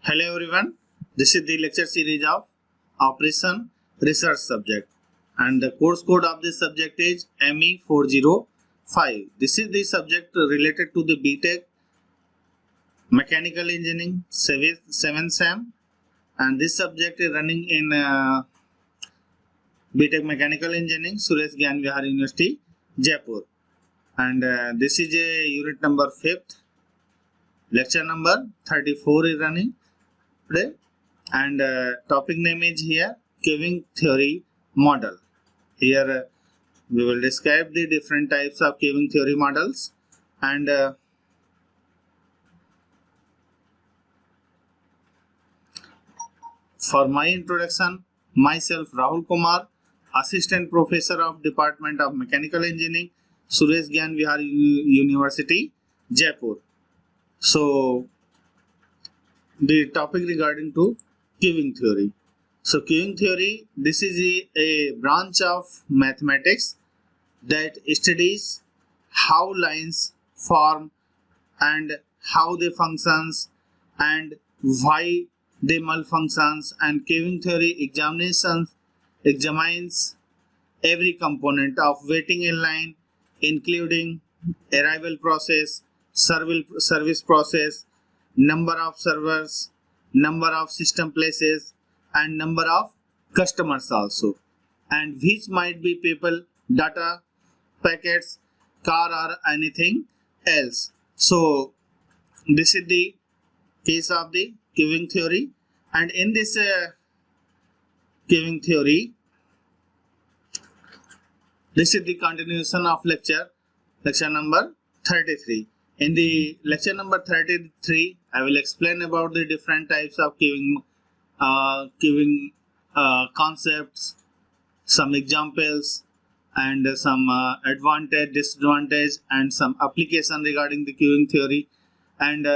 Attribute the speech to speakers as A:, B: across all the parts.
A: Hello everyone, this is the lecture series of Operation Research Subject and the course code of this subject is ME405. This is the subject related to the BTech Mechanical Engineering 7th SEM, and this subject is running in BTech Mechanical Engineering, Suresh Gyan Vihar University, Jaipur, and this is a unit number 5th, lecture number 34 is running today, and topic name is here queuing theory model. Here we will describe the different types of queuing theory models, and for my introduction, myself Rahul Kumar, Assistant Professor of Department of Mechanical Engineering, Suresh Gyan Vihar University, Jaipur. So the topic regarding to queuing theory. So queuing theory, this is a branch of mathematics that studies how lines form and how they functions and why they malfunctions, and queuing theory examines every component of waiting in line, including arrival process, service process, number of servers, number of system places, and number of customers also, and which might be people, data, packets, car, or anything else. So this is the case of the queuing theory, and in this queuing theory, this is the continuation of lecture number 33. In the lecture number 33, I will explain about the different types of queuing concepts, some examples, and some advantage, disadvantage, and some application regarding the queuing theory, and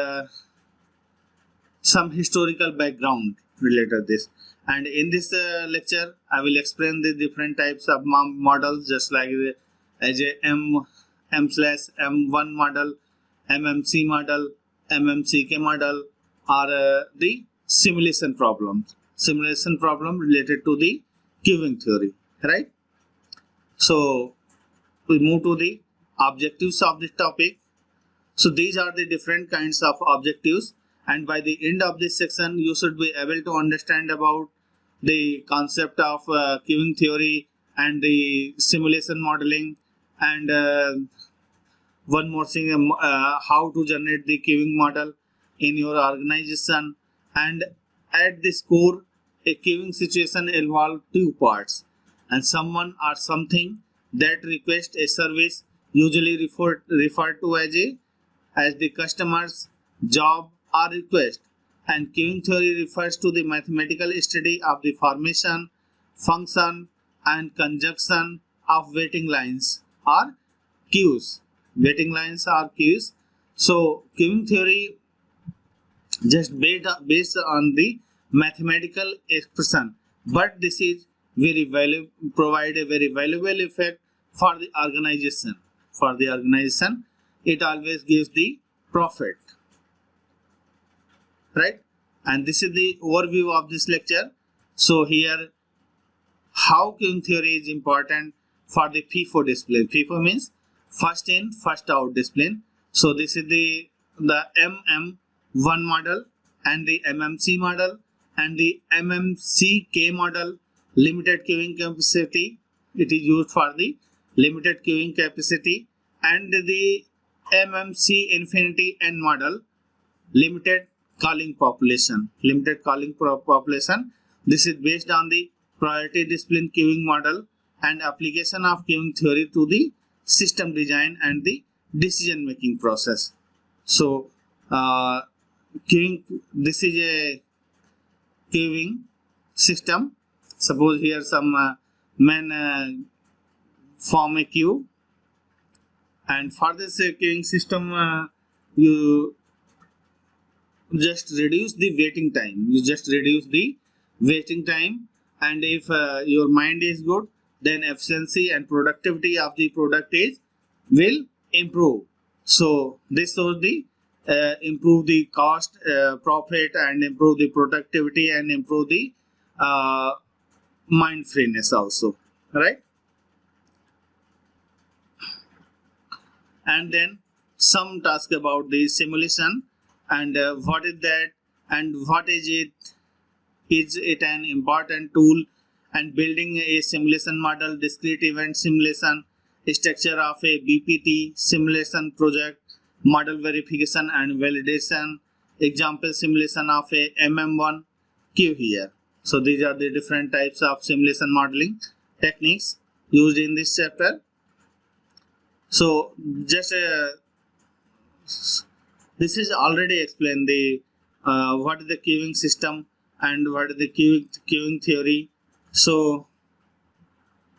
A: some historical background related to this. And in this lecture, I will explain the different types of models, just like as a M/M1 model, Mmc model, Mmc K model, or the simulation problem related to the queuing theory, right? So we move to the objectives of this topic. So these are the different kinds of objectives, and by the end of this section you should be able to understand about the concept of queuing theory and the simulation modeling, and one more thing, how to generate the queuing model in your organization. And at this core, a queuing situation involves two parts, and someone or something that requests a service, usually referred to as the customer's job or request. And queuing theory refers to the mathematical study of the formation, function, and conjunction of waiting lines or queues. So queuing theory just based on the mathematical expression, but this is provide a very valuable effect for the organization. It always gives the profit, right? And this is the overview of this lecture. So here, how queuing theory is important for the FIFO discipline. FIFO means first in, first out discipline. So this is the MM1 model, and the MMC model, and the Mmc K model, limited queuing capacity. It is used for the limited queuing capacity, and the Mmc Infinity N model, limited calling population. This is based on the priority discipline queuing model and application of queuing theory to the system design and the decision making process. So queuing, this is a queuing system. Suppose here some men form a queue, and for this queuing system you just reduce the waiting time. And if your mind is good, then efficiency and productivity of the product will improve. So this shows the improve the cost, profit, and improve the productivity, and improve the mind freeness also, right? And then some task about the simulation, and what is that, and what is it. Is it an important tool, and building a simulation model, discrete event simulation, structure of a BPT simulation project, model verification and validation, example simulation of a MM1Q here. So these are the different types of simulation modeling techniques used in this chapter. So just this is already explained the what is the queuing system and what is the queuing theory. So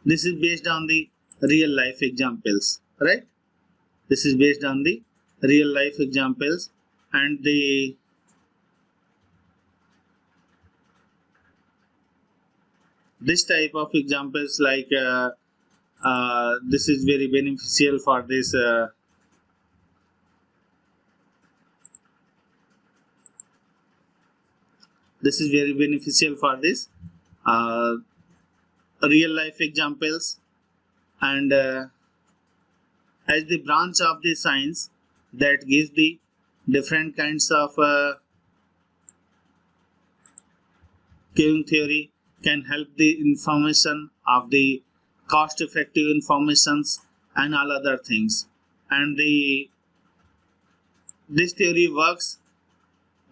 A: this is based on the real life examples, right? This is based on the real life examples, and this type of examples, like this is very beneficial for this this is very beneficial for this real life examples, and as the branch of the science that gives the different kinds of queuing theory, can help the information of the cost effective informations and all other things. And this theory works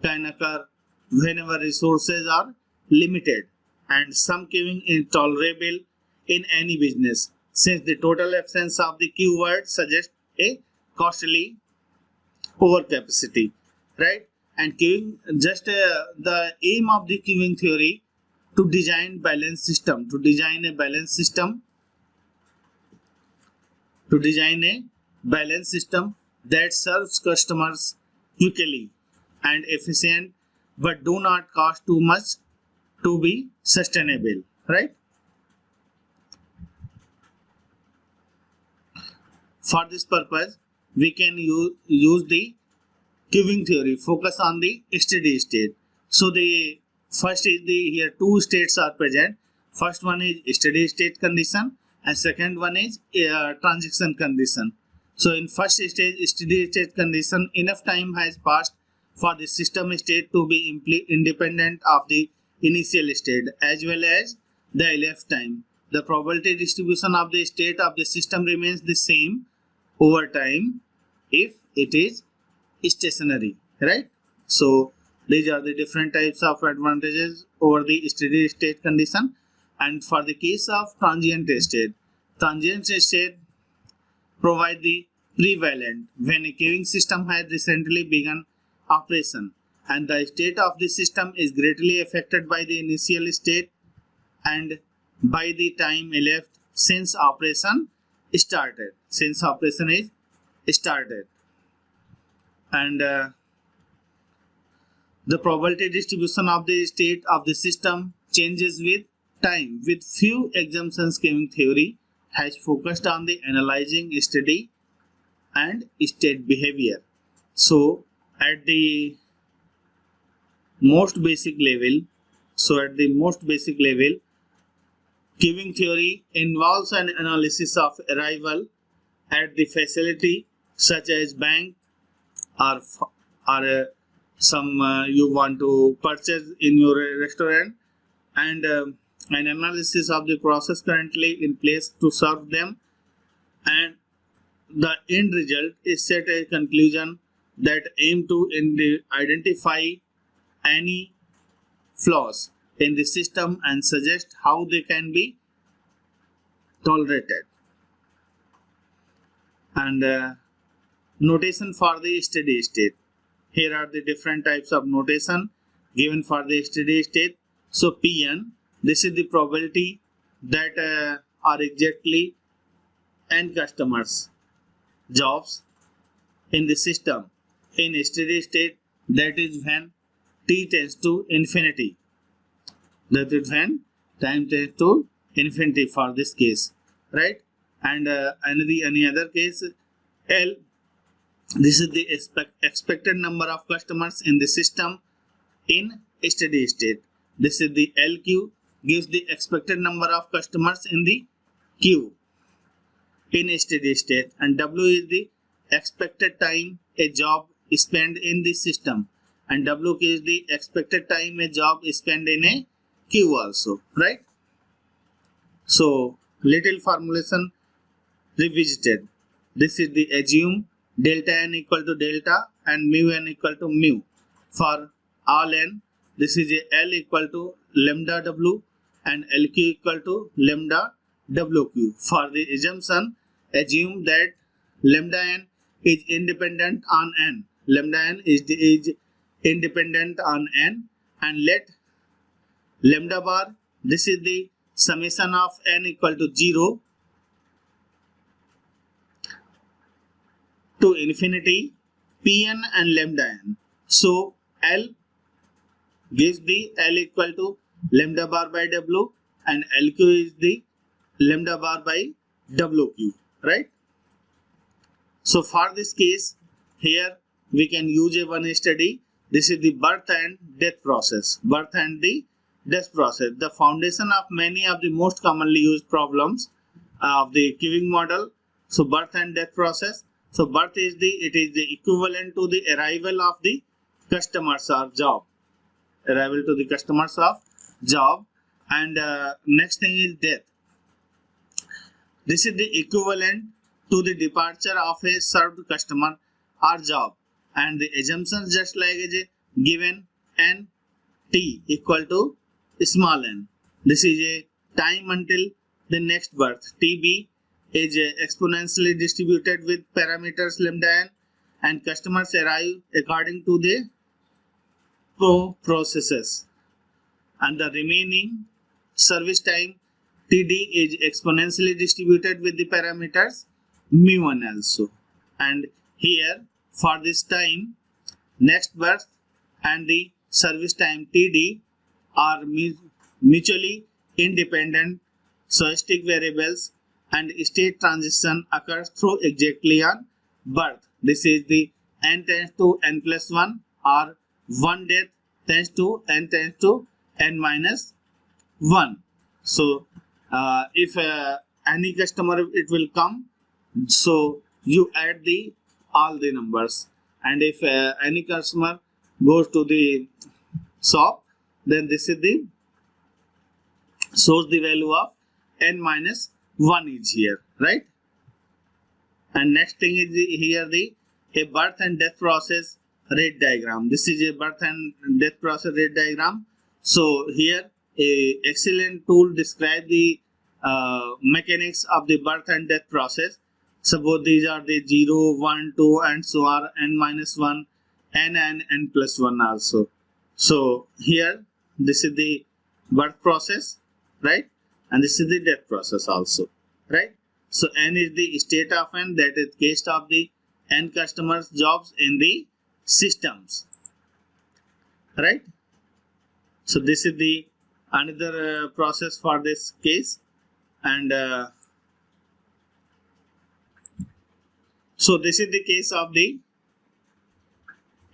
A: can occur whenever resources are limited, and some queuing is tolerable in any business, since the total absence of the keyword suggests a costly overcapacity, right? And queuing, just the aim of the queuing theory to design balance system, to design a balance system that serves customers quickly and efficient, but do not cost too much to be sustainable, right? For this purpose, we can use the queuing theory, focus on the steady state. So the first is the here two states are present. First one is steady state condition, and second one is transition condition. So in first stage, steady state condition, enough time has passed for the system state to be independent of the initial state as well as the elapsed time. The probability distribution of the state of the system remains the same over time if it is stationary, right? So these are the different types of advantages over the steady state condition. And for the case of transient state provide the prevalent when a queuing system has recently begun operation and the state of the system is greatly affected by the initial state and by the time elapsed since operation is started. And the probability distribution of the state of the system changes with time. With few exemptions, queuing theory has focused on the analyzing steady and state behavior. So at the most basic level, queuing theory involves an analysis of arrival at the facility such as bank or some you want to purchase in your restaurant, and an analysis of the process currently in place to serve them, and the end result is set a conclusion that aim to identify any flaws in the system and suggest how they can be tolerated. And notation for the steady state. Here are the different types of notation given for the steady state. So Pn, this is the probability that are exactly n customers jobs in the system in a steady state, that is when t tends to infinity. That is when time tends to infinity for this case, right? And any other case, L This is the expected number of customers in the system in steady state. This is the LQ, gives the expected number of customers in the queue in steady state, and W is the expected time a job is spent in the system, and WK is the expected time a job is spent in a queue also, right? So little formulation revisited. This is the assume delta n equal to delta and mu n equal to mu for all n. This is a L equal to lambda W and LQ equal to lambda WQ. For the assumption, assume that lambda n is independent on n. Lambda n is independent on n, and let lambda bar, this is the summation of n equal to 0 to infinity Pn and lambda n. So L gives the L equal to lambda bar by W, and LQ is the lambda bar by WQ, right? So for this case, here we can use a one study. This is the birth and death process. Birth and the death process, the foundation of many of the most commonly used problems of the queuing model. So birth and death process. So birth is the equivalent to the arrival of the customers or job. Arrival to the customers of job, and next thing is death. This is the equivalent to the departure of a served customer or job, and the assumptions just like is given n t equal to small n. This is a time until the next birth. TB is exponentially distributed with parameters lambda n, and customers arrive according to the processes, and the remaining service time TD is exponentially distributed with the parameters mu1 also. And here for this time next birth and the service time TD are mutually independent stochastic variables, and state transition occurs through exactly on birth. This is the n tends to n plus 1, or one death tends to n minus 1. So if any customer it will come, so you add the all the numbers, and if any customer goes to the shop, then this is the shows the value of n minus 1 is here, right? And next thing is here a birth and death process rate diagram. This is a birth and death process rate diagram. So here a excellent tool describe the mechanics of the birth and death process. Suppose these are the 0, 1, 2, and so on, n minus 1, n and n plus 1 also. So here this is the birth process, right? And this is the death process also, right? So n is the state of n, that is case of the n customers jobs in the systems, right? So this is the another process for this case, and so this is the case of the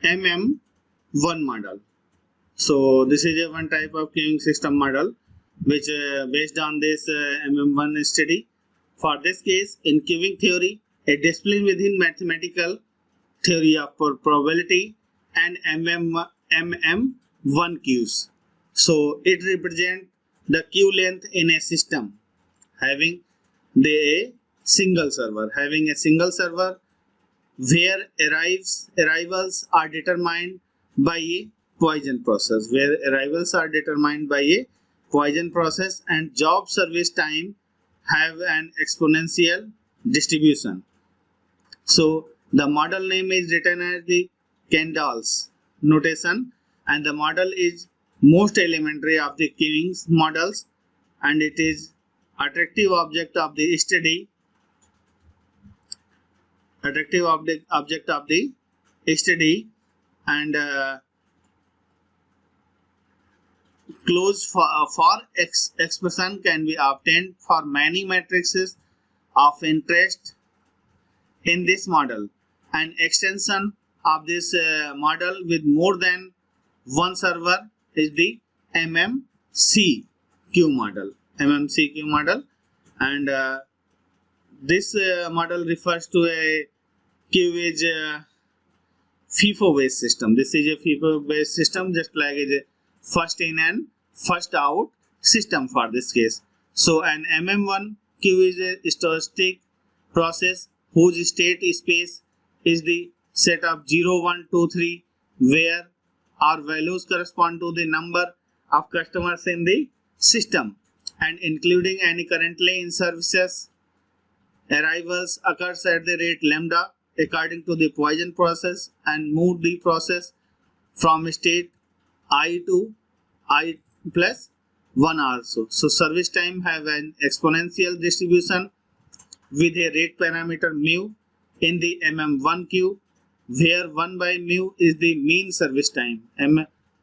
A: MM1 model. So this is a one type of queuing system model which based on this MM1 study. For this case, in queuing theory, a discipline within mathematical theory of probability and MM1 queues. So it represents the queue length in a system having a single server, where arrivals are determined by a Poisson process, and job service time have an exponential distribution. So the model name is written as the Kendall's notation, and the model is most elementary of the queuing models, and it is attractive object of the study. And close for expression can be obtained for many matrices of interest in this model, An extension of this model with more than one server is the Mmc Q model. Mmc Q model, and this model refers to a queue is FIFO based system. This is a FIFO based system, just like a first in and first out system for this case. So an MM1 queue is a stochastic process whose state space is the set of 0, 1, 2, 3, where our values correspond to the number of customers in the system, and including any currently in services arrivals occurs at the rate lambda according to the Poisson process, and move the process from state I to I plus 1 also. So service time have an exponential distribution with a rate parameter mu in the MM1 queue, where 1 by mu is the mean service time.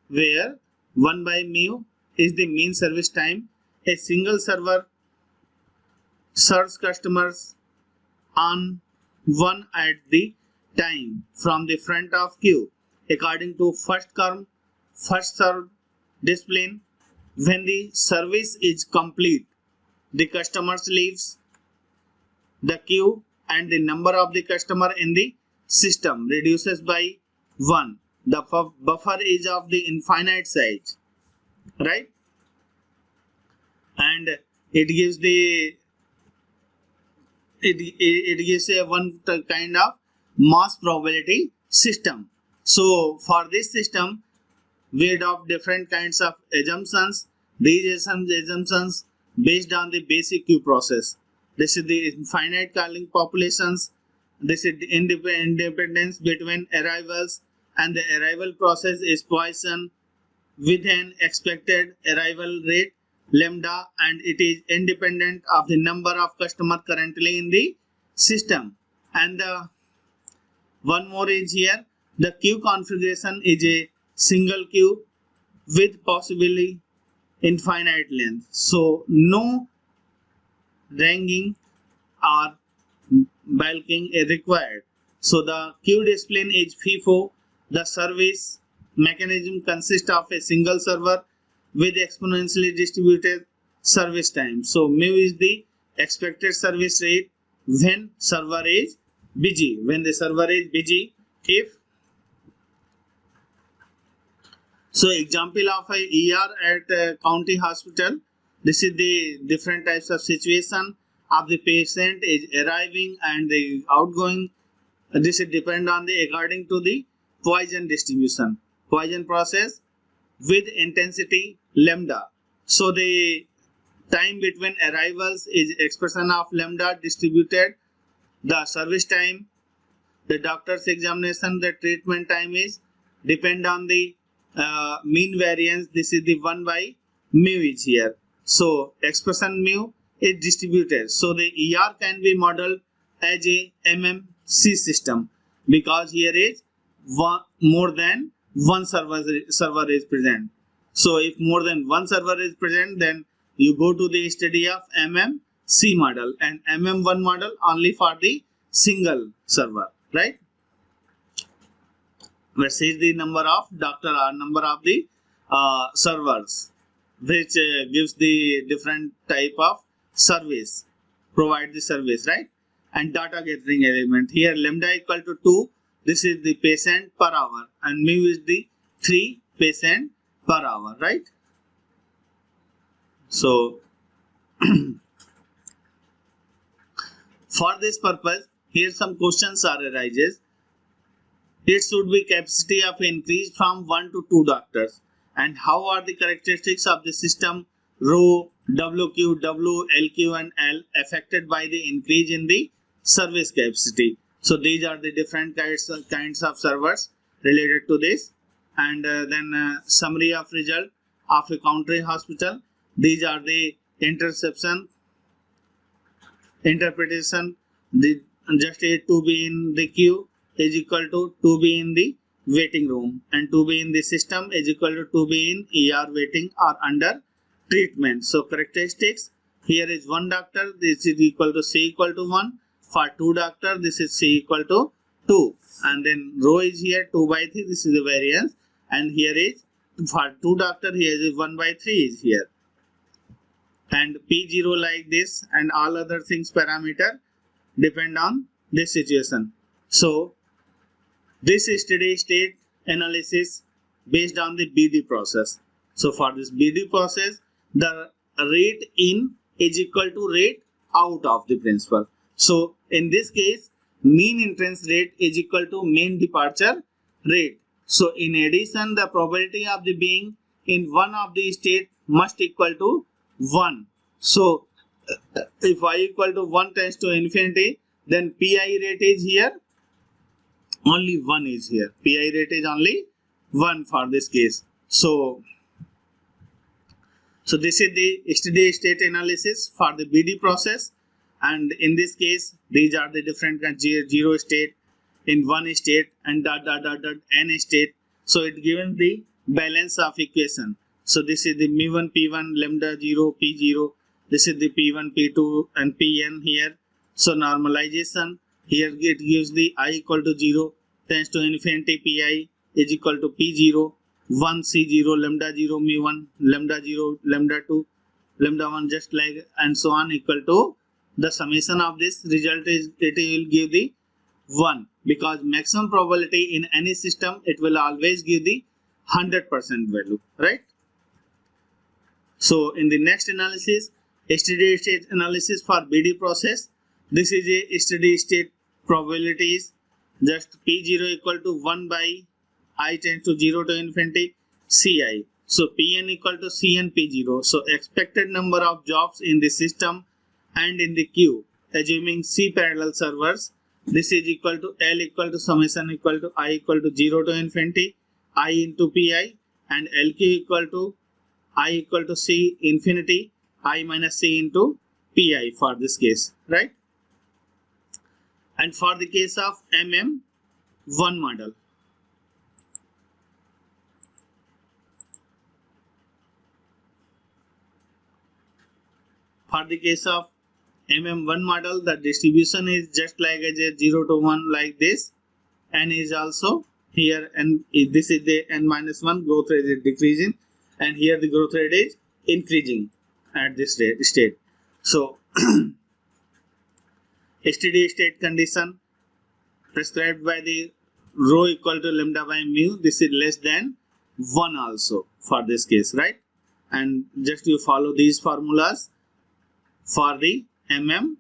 A: Where 1 by mu is the mean service time. A single server serves customers on one at the time from the front of queue according to first come first served discipline. When the service is complete, the customers leaves the queue and the number of the customer in the system reduces by 1. The buffer is of the infinite size, right? And it gives the it gives a one kind of mass probability system. So for this system, we adopt different kinds of assumptions. These assumptions based on the basic queue process. This is the infinite calling populations. This is the independence between arrivals, and the arrival process is Poisson with an expected arrival rate lambda, and it is independent of the number of customers currently in the system. And one more is here, the queue configuration is a single queue with possibly infinite length, so no ranging or bulking is required. So the queue discipline is FIFO. The service mechanism consists of a single server with exponentially distributed service time. So mu is the expected service rate when server is busy. When the server is busy, if so, example of a ER at a county hospital. This is the different types of situation of the patient is arriving and the outgoing. This is depend on the according to the Poisson distribution, Poisson process with intensity lambda. So the time between arrivals is expression of lambda distributed. The service time, the doctor's examination, the treatment time is depend on the mean variance. This is the 1 by mu is here. So expression mu is distributed. So the ER can be modeled as a MMC system because here is more than one server is present. So if more than one server is present, then you go to the study of Mmc model, and MM1 model only for the single server, right? Versus the number of doctor or number of the servers, which gives the different type of service, provide the service, right? And data gathering element here, lambda equal to 2. This is the patient per hour, and mu is the 3 patient per hour, right? So for this purpose, here some questions are arises. It should be capacity of increase from 1 to 2 doctors, and how are the characteristics of the system rho, WQ, W, LQ and L affected by the increase in the service capacity. So these are the different kinds of servers related to this, and then summary of result of a county hospital. These are the interpretation, the just a to be in the queue is equal to be in the waiting room, and to be in the system is equal to be in ER waiting or under treatment. So characteristics, here is 1 doctor, this is equal to C equal to 1. For 2 doctor, this is C equal to 2. and then rho is here 2 by 3. This is the variance, and here is for 2 doctor here is 1 by 3 is here, and P0 like this, and all other things parameter depend on this situation. So this is steady state analysis based on the BD process. So for this BD process, the rate in is equal to rate out of the principal. So in this case, mean entrance rate is equal to mean departure rate. So in addition, the probability of the being in one of the state must equal to 1. So if y equal to 1 tends to infinity, then pi rate is here only 1 is here. Pi rate is only 1 for this case. So this is the steady state analysis for the BD process, and in this case these are the different zero state, in one state, and n state. So it given the balance of equation. So this is the mu1 p1 lambda 0 p0. This is the p1 p2 and pn here. So normalization here it gives the I equal to 0 tends to infinity pi is equal to p0 1 c0 lambda 0 mu1 lambda 0 lambda 2 lambda 1 just like and so on equal to the summation of this result is it will give the 1, because maximum probability in any system it will always give the 100% value, right? So in the next analysis, steady state analysis for BD process, this is a steady state probabilities, just p0 equal to 1 by I tends to 0 to infinity ci. So pn equal to cn p0. So expected number of jobs in the system and in the queue, assuming c parallel servers, this is equal to L equal to summation equal to I equal to 0 to infinity I into pi, and LQ equal to I equal to c infinity I minus c into pi for this case, right? And for the case of MM1 model, for the case of MM1 model, the distribution is just like a 0 to 1 like this, n is also here, and this is the n minus 1 growth rate is decreasing, and here the growth rate is increasing at this state. So steady state condition prescribed by the rho equal to lambda by mu, this is less than 1 also for this case, right? And just you follow these formulas for the MM1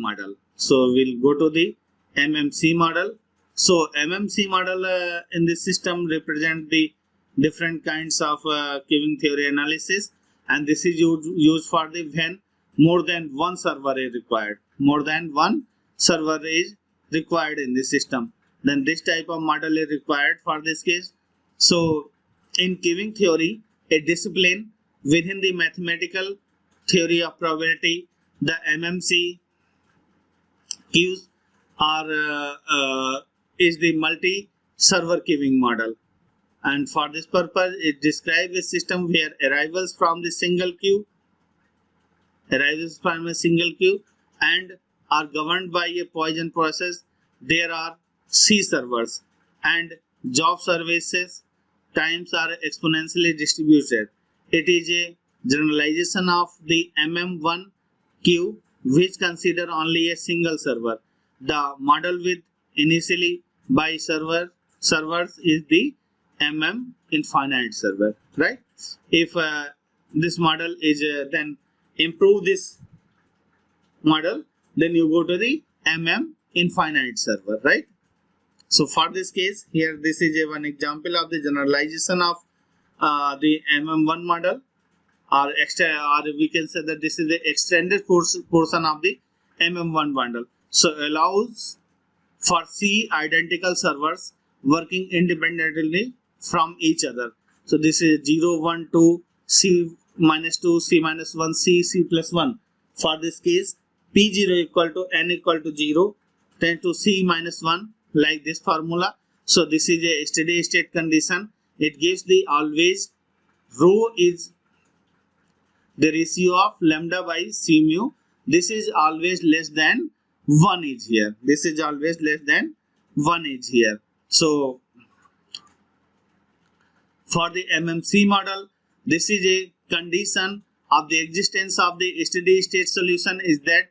A: model. So we'll go to the MMC model. So MMC model in this system represent the different kinds of queuing theory analysis, and this is used for the when more than one server is required. More than one server is required in the system, then this type of model is required for this case. So in queuing theory, a discipline within the mathematical theory of probability, the MMC queues are is the multi-server queuing model, and for this purpose it describes a system where arrivals from a single queue and are governed by a Poisson process. There are C servers and job services times are exponentially distributed. It is a generalization of the MM1 queue which consider only a single server. The model with initially by servers is the MM infinite server, right? If this model is then improve this model, then you go to the MM infinite server, right? So for this case here, this is a one example of the generalization of the MM1 model, or we can say that this is the extended portion of the MM1 model. So allows for C identical servers working independently from each other. So this is 0, 1, 2, C minus 2, C minus 1, C plus 1. For this case, P0 equal to N equal to 0, 10 to C minus 1, like this formula. So this is a steady state condition. It gives the always rho is the ratio of lambda by C mu. This is always less than 1 is here. This is always less than 1 is here. So for the MMC model, this is a condition of the existence of the steady state solution is that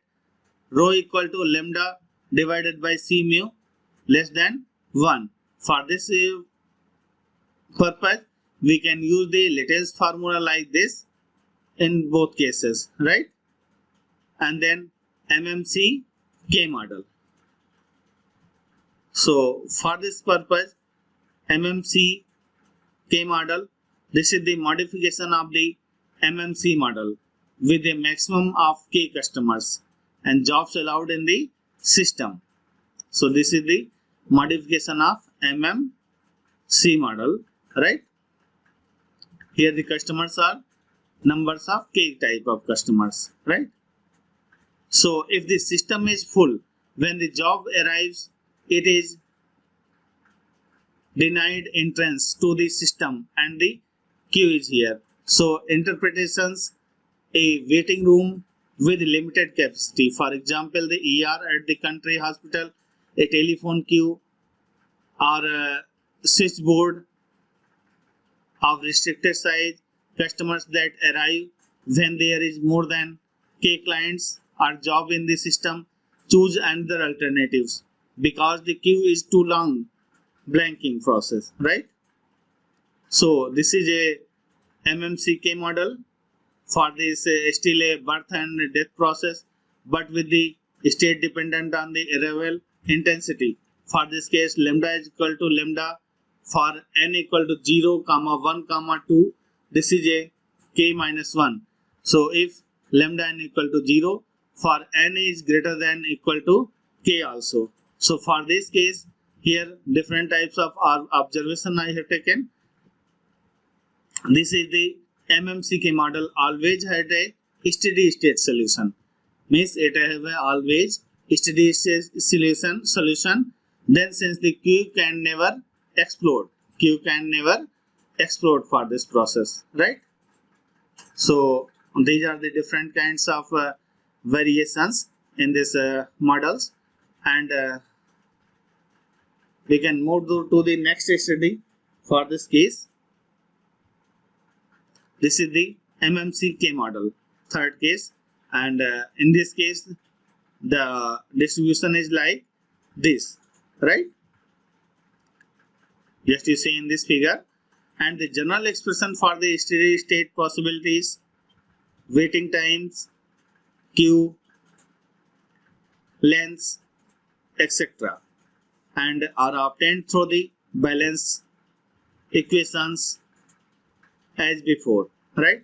A: rho equal to lambda divided by C mu less than 1. For this purpose, we can use the latest formula like this in both cases, right? And then Mmc K model. So for this purpose, Mmc K model, this is the modification of the Mmc model with a maximum of K customers and jobs allowed in the system. So this is the modification of Mmc model, right? Here the customers are numbers of K type of customers, right? So if the system is full, when the job arrives, it is denied entrance to the system and the queue is here. So interpretations, a waiting room with limited capacity. For example, the ER at the country hospital, a telephone queue or a switchboard of restricted size, customers that arrive when there is more than K clients or job in the system, choose another alternatives because the queue is too long, blanking process, right? So this is a Mmc K model for this still a birth and death process, but with the state dependent on the arrival intensity. For this case, lambda is equal to lambda for n equal to 0, 1, 2. This is a K minus 1. So if lambda n equal to 0, for n is greater than equal to K also. So for this case, here different types of observation I have taken. This is the Mmc K model always had a steady state solution. Means it have a always steady state solution. Then since the Q can never explode. Q can never explode for this process, right? So these are the different kinds of variations in this models, and we can move to the next study for this case. This is the Mmc K model, third case, and in this case the distribution is like this, right? Just you see in this figure, and the general expression for the steady state possibilities, waiting times, queue, lengths, etc. and are obtained through the balance equations as before, right?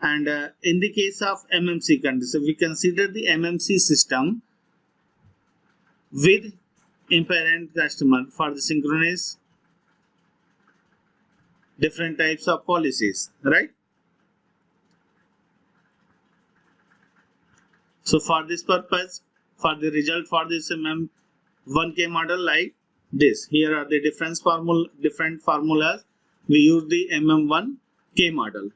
A: And in the case of MMC condition, we consider the MMC system with imparent customer for the synchronous different types of policies, right? So for this purpose, for the result for this MM1K model like this, here are the different formulas. We use the MM1K model.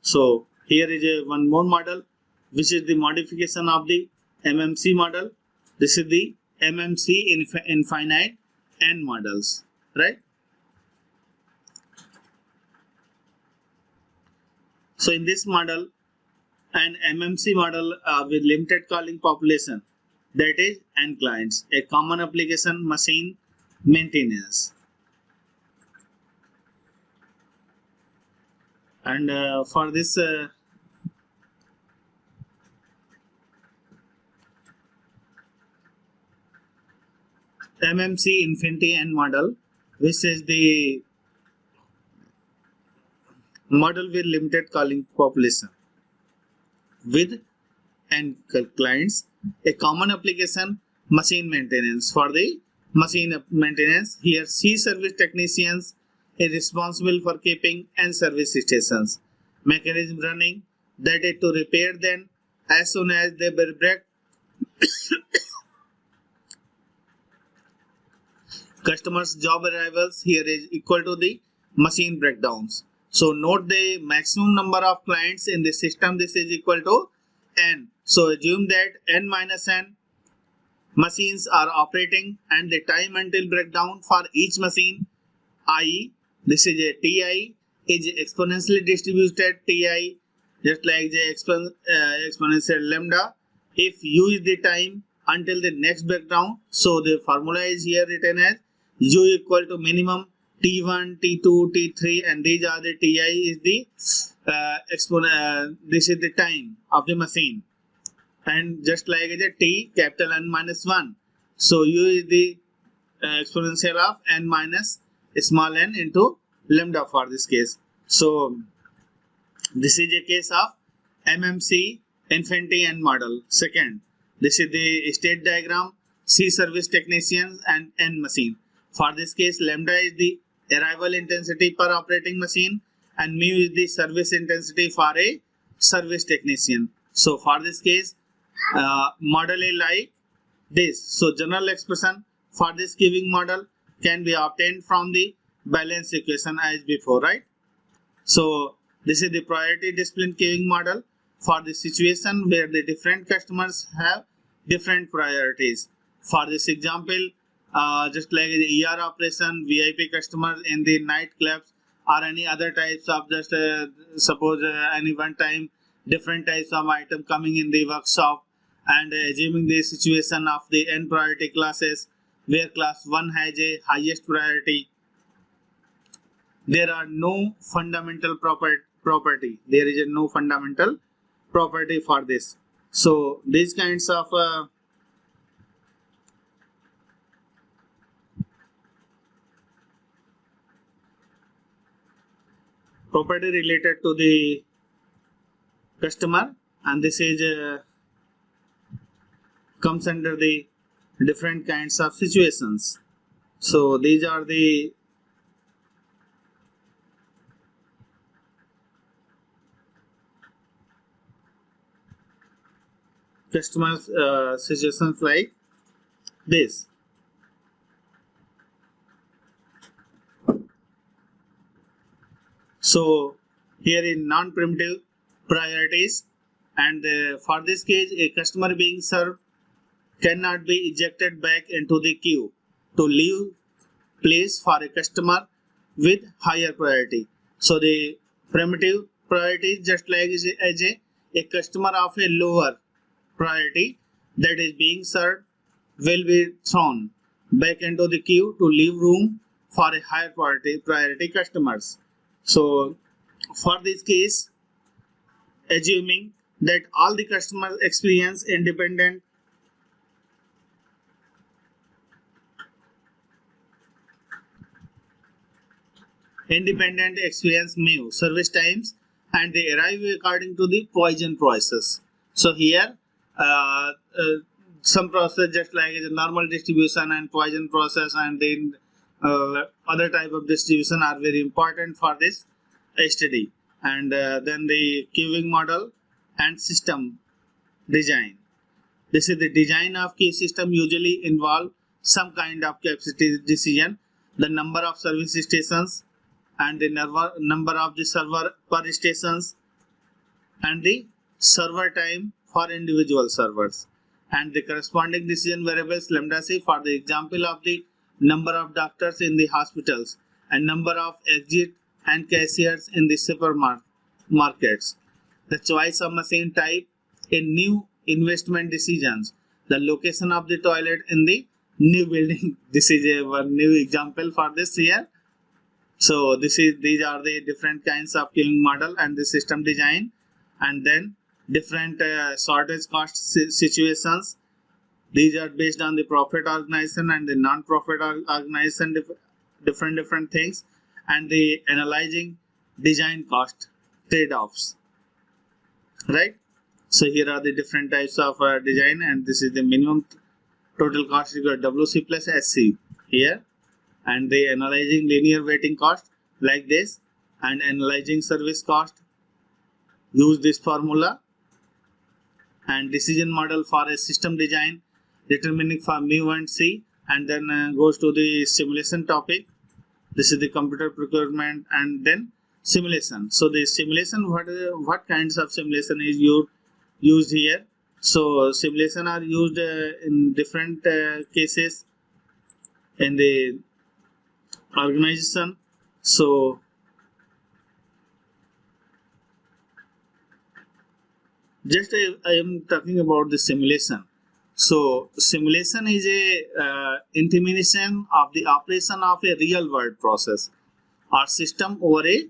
A: So here is a one more model, which is the modification of the MMC model. This is the MMC infinite n models, right? So in this model, an MMC model with limited calling population, that is n clients, a common application machine maintenance. And for this MMC infinity n model, which is the model with limited calling population with n clients, a common application machine maintenance. For the machine maintenance, here C service technicians is responsible for keeping n service stations mechanism running, that is to repair them as soon as they break. Customers job arrivals here is equal to the machine breakdowns. So note the maximum number of clients in the system, this is equal to n. So assume that n minus n machines are operating and the time until breakdown for each machine, i.e. this is a Ti is exponentially distributed Ti, just like the exponential lambda. If u is the time until the next breakdown, so the formula is here written as u equal to minimum T1, T2, T3, and these are the Ti is the this is the time of the machine, and just like the T capital N minus 1, so u is the exponential of n minus small n into lambda for this case. So this is a case of MMC infinity n model. Second, this is the state diagram, C service technicians and n machine. For this case, lambda is the arrival intensity per operating machine and mu is the service intensity for a service technician. So for this case, model is like this. So general expression for this giving model can be obtained from the balance equation as before, right? So this is the priority discipline queuing model for the situation where the different customers have different priorities. For this example, just like the ER operation, VIP customers in the nightclubs or any other types of just suppose any one time different types of item coming in the workshop, and assuming the situation of the n priority classes where class 1 has a highest priority, there are no fundamental property. There is no fundamental property for this. So these kinds of property related to the customer, and this is comes under the different kinds of situations. So these are the customer situations like this. So here in non-primitive priorities, and for this case a customer being served cannot be ejected back into the queue to leave place for a customer with higher priority. So the primitive priority is just like as a customer of a lower priority that is being served will be thrown back into the queue to leave room for a higher priority customers. So for this case, assuming that all the customers experience independent experience mu service times and they arrive according to the Poisson process. So here some process just like a normal distribution and Poisson process and then other type of distribution are very important for this study. And then the queuing model and system design. This is the design of queue system usually involve some kind of capacity decision, the number of service stations and the number of the server per stations and the server time for individual servers, and the corresponding decision variables lambda c for the example of the number of doctors in the hospitals and number of exit and cashiers in the supermarkets, the choice of machine type in new investment decisions, the location of the toilet in the new building. This is one new example for this here. So these are the different kinds of queuing model and the system design, and then different shortage cost situations. These are based on the profit organization and the non-profit organization, different things, and the analyzing design cost trade-offs, right? So here are the different types of design, and this is the minimum total cost equal WC plus SC here, and the analyzing linear weighting cost like this, and analyzing service cost, use this formula, and decision model for a system design determining for mu and c, and then goes to the simulation topic. This is the computer procurement and then simulation. So the simulation, what kinds of simulation is used here? So simulation are used in different cases in the organization. So just I am talking about the simulation. So simulation is a intimation of the operation of a real world process or system over a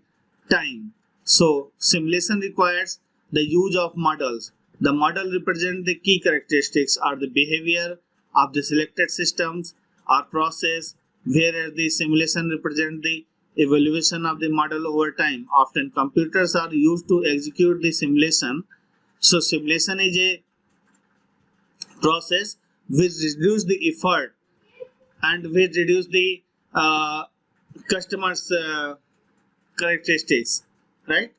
A: time. So simulation requires the use of models. The model represents the key characteristics or the behavior of the selected systems or process, whereas the simulation represents the evaluation of the model over time. Often computers are used to execute the simulation. So simulation is a process which reduce the effort and which reduce the customers characteristics, right?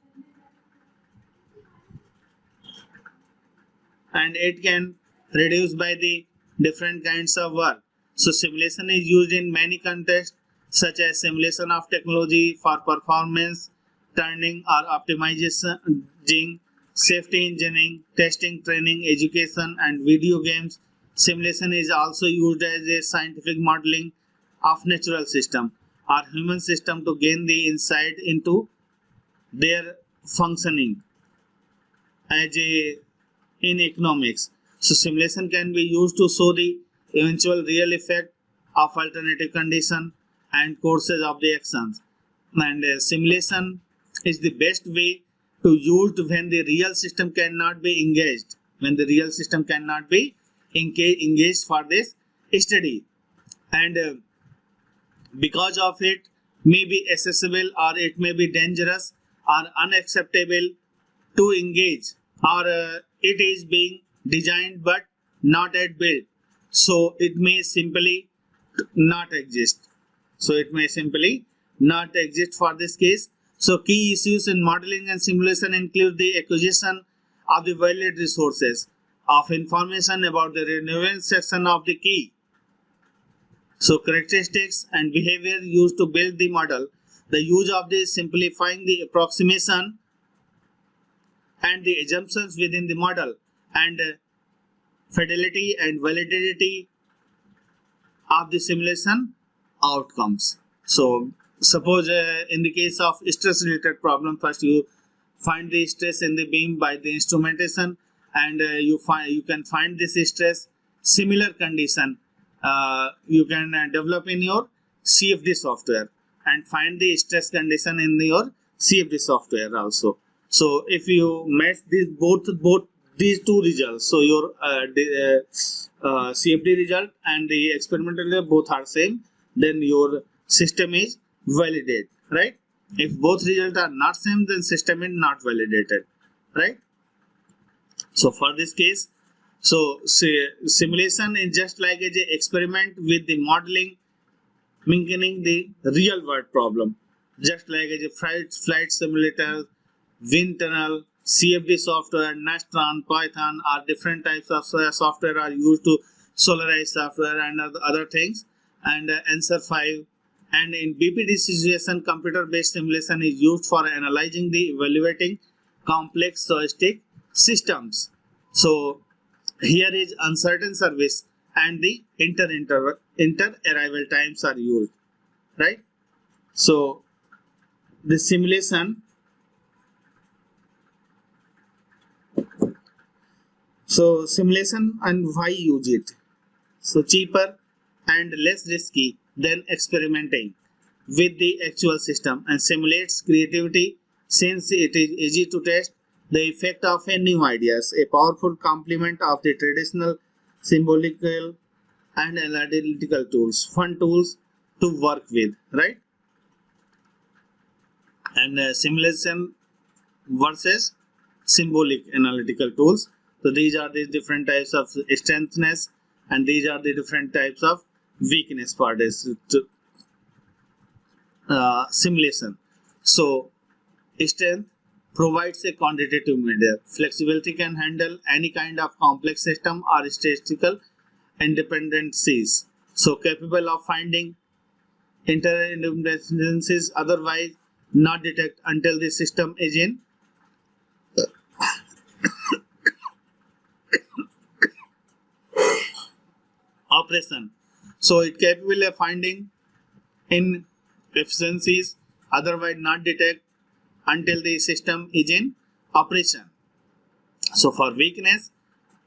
A: And it can reduce by the different kinds of work. So simulation is used in many contexts such as simulation of technology for performance tuning or optimizing, safety engineering, testing, training, education, and video games. Simulation is also used as a scientific modeling of natural system or human system to gain the insight into their functioning as a in economics. So simulation can be used to show the eventual real effect of alternative condition and courses of the actions. And simulation is the best way to use when the real system cannot be engaged. When the real system cannot be engaged for this study, and because of it may be accessible or it may be dangerous or unacceptable to engage, or it is being designed but not yet built, so it may simply not exist. So it may simply not exist for this case. So key issues in modeling and simulation include the acquisition of the valid resources of information about the relevant section of the key. So characteristics and behavior used to build the model, the use of the simplifying the approximation and the assumptions within the model, and fidelity and validity of the simulation outcomes. So suppose in the case of stress related problem, first you find the stress in the beam by the instrumentation, and you can find this stress. Similar condition you can develop in your CFD software and find the stress condition in your CFD software also. So if you match these both these two results, so your CFD result and the experimental result both are same, then your system is validated, right? If both results are not same, then system is not validated, right? So for this case, so simulation is just like an experiment with the modeling, mimicking the real world problem, just like a flight simulator, wind tunnel, CFD software, Nastran, Python, or different types of software are used to solarize software and other things, and answer 5. And in BPD situation, computer-based simulation is used for analyzing the evaluating complex stochastic systems. So here is uncertain service and the inter-arrival times are used, right? So the simulation, so simulation and why use it? So cheaper and less risky than experimenting with the actual system, and simulates creativity since it is easy to test the effect of a new ideas, a powerful complement of the traditional symbolical and analytical tools, fun tools to work with, right? And simulation versus symbolic analytical tools. So these are the different types of strengthness and these are the different types of weakness for this simulation. So strength provides a quantitative measure. Flexibility can handle any kind of complex system or statistical independencies. So capable of finding interdependencies otherwise not detect until the system is in operation. So it capable of finding inefficiencies otherwise not detect until the system is in operation. So for weakness,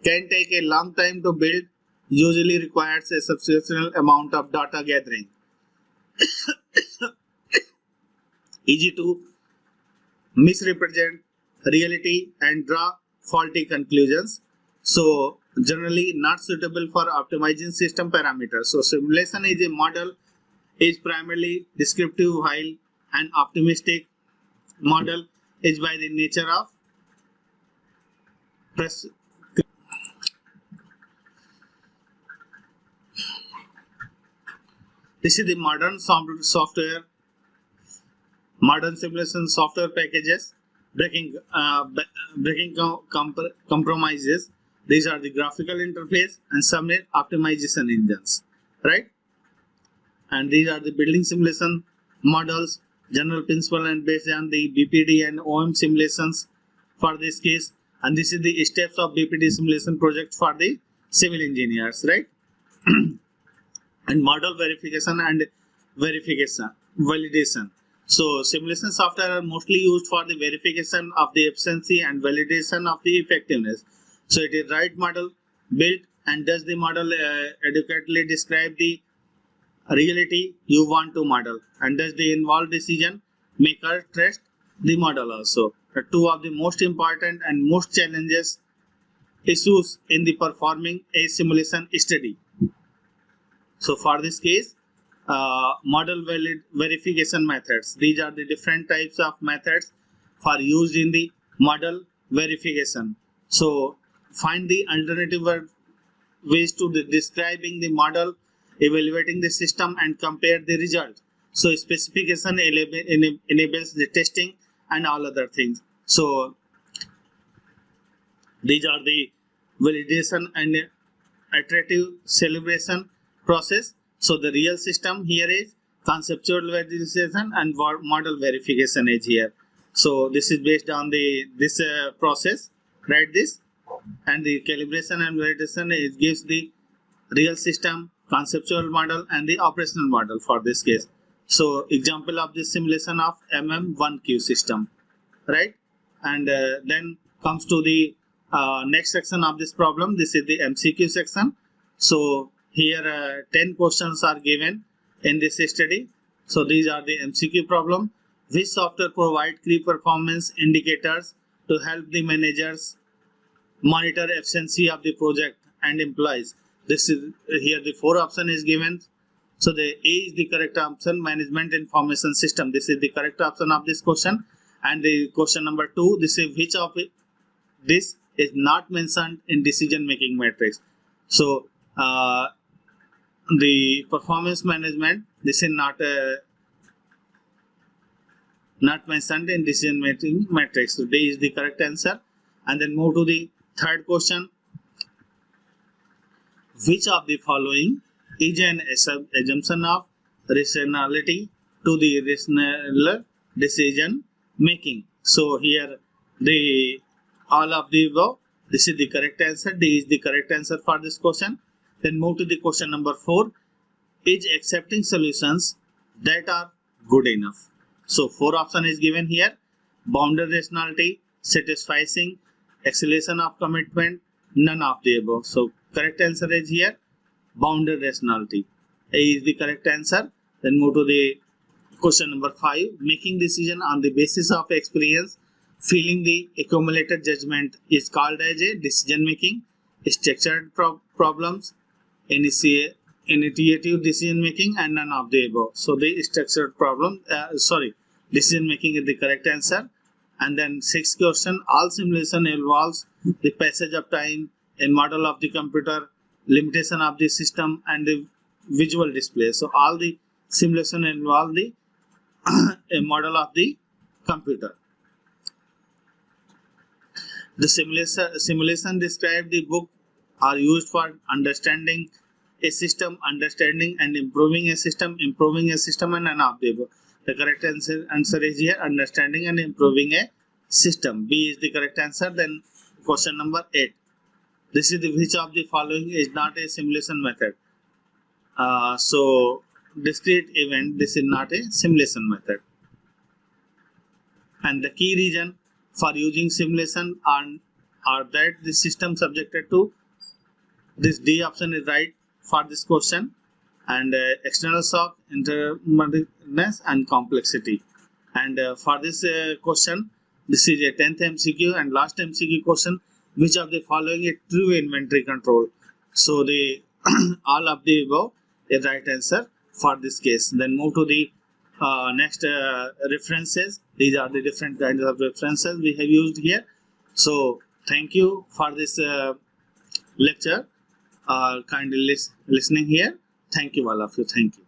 A: can take a long time to build, usually requires a substantial amount of data gathering. Easy to misrepresent reality and draw faulty conclusions. So generally not suitable for optimizing system parameters. So simulation is a model is primarily descriptive, while an optimistic model is by the nature of this is the modern simulation software packages, breaking compromises. These are the graphical interface and subnet optimization engines, right? And these are the building simulation models, general principle and based on the BPD and OM simulations for this case. And this is the steps of BPD simulation project for the civil engineers, right? And model verification and validation. So simulation software are mostly used for the verification of the efficiency and validation of the effectiveness. So it is right model built, and does the model adequately describe the reality you want to model, and does the involved decision maker trust the model also. The two of the most important and most challenges issues in the performing a simulation study. So for this case, model verification methods. These are the different types of methods for used in the model verification. So find the alternative ways to describing the model, evaluating the system, and compare the result. So specification enables the testing and all other things. So these are the validation and iterative celebration process. So the real system here is conceptual validation and model verification is here. So this is based on this process, right? This and the calibration and validation, it gives the real system, conceptual model, and the operational model for this case. So example of this simulation of Mcq system, right? And then comes to the next section of this problem. This is the MCQ section. So here 10 questions are given in this study. So these are the MCQ problem. Which software provide key performance indicators to help the managers monitor efficiency of the project and employees? This is here the 4 option is given. So the A is the correct option, management information system. This is the correct option of this question. And the question number 2, this is which of this is not mentioned in decision making matrix. So the performance management, this is not mentioned in decision making matrix. So D is the correct answer. And then move to the third question. Which of the following is an assumption of rationality to the rational decision making? So here the all of the above. This is the correct answer. D is the correct answer for this question. Then move to the question number 4. Is accepting solutions that are good enough? So 4 option is given here. Bounded rationality, satisficing, acceleration of commitment, none of the above. So correct answer is here bounded rationality. A is the correct answer. Then move to the question number 5. Making decision on the basis of experience, feeling the accumulated judgment is called as a decision making. Structured problems, initiative decision making, and none of the above. So the structured problem, decision making is the correct answer. And then 6th question, all simulation involves the passage of time, a model of the computer, limitation of the system, and the visual display. So all the simulation involve the a model of the computer. The simulation describe the book are used for understanding a system, understanding and improving a system, and none of the above. The correct answer is here understanding and improving a system. B is the correct answer. Then question number 8. This is which of the following is not a simulation method? So discrete event, this is not a simulation method. And the key reason for using simulation are that the system subjected to this D option is right for this question, and external shock, intermediateness, and complexity. And for this question, this is a 10th MCQ and last MCQ question. Which of the following is true inventory control? So the all of the above is right answer for this case. Then move to the next references. These are the different kinds of references we have used here. So thank you for this lecture. Kindly listening here. Thank you all of you. Thank you.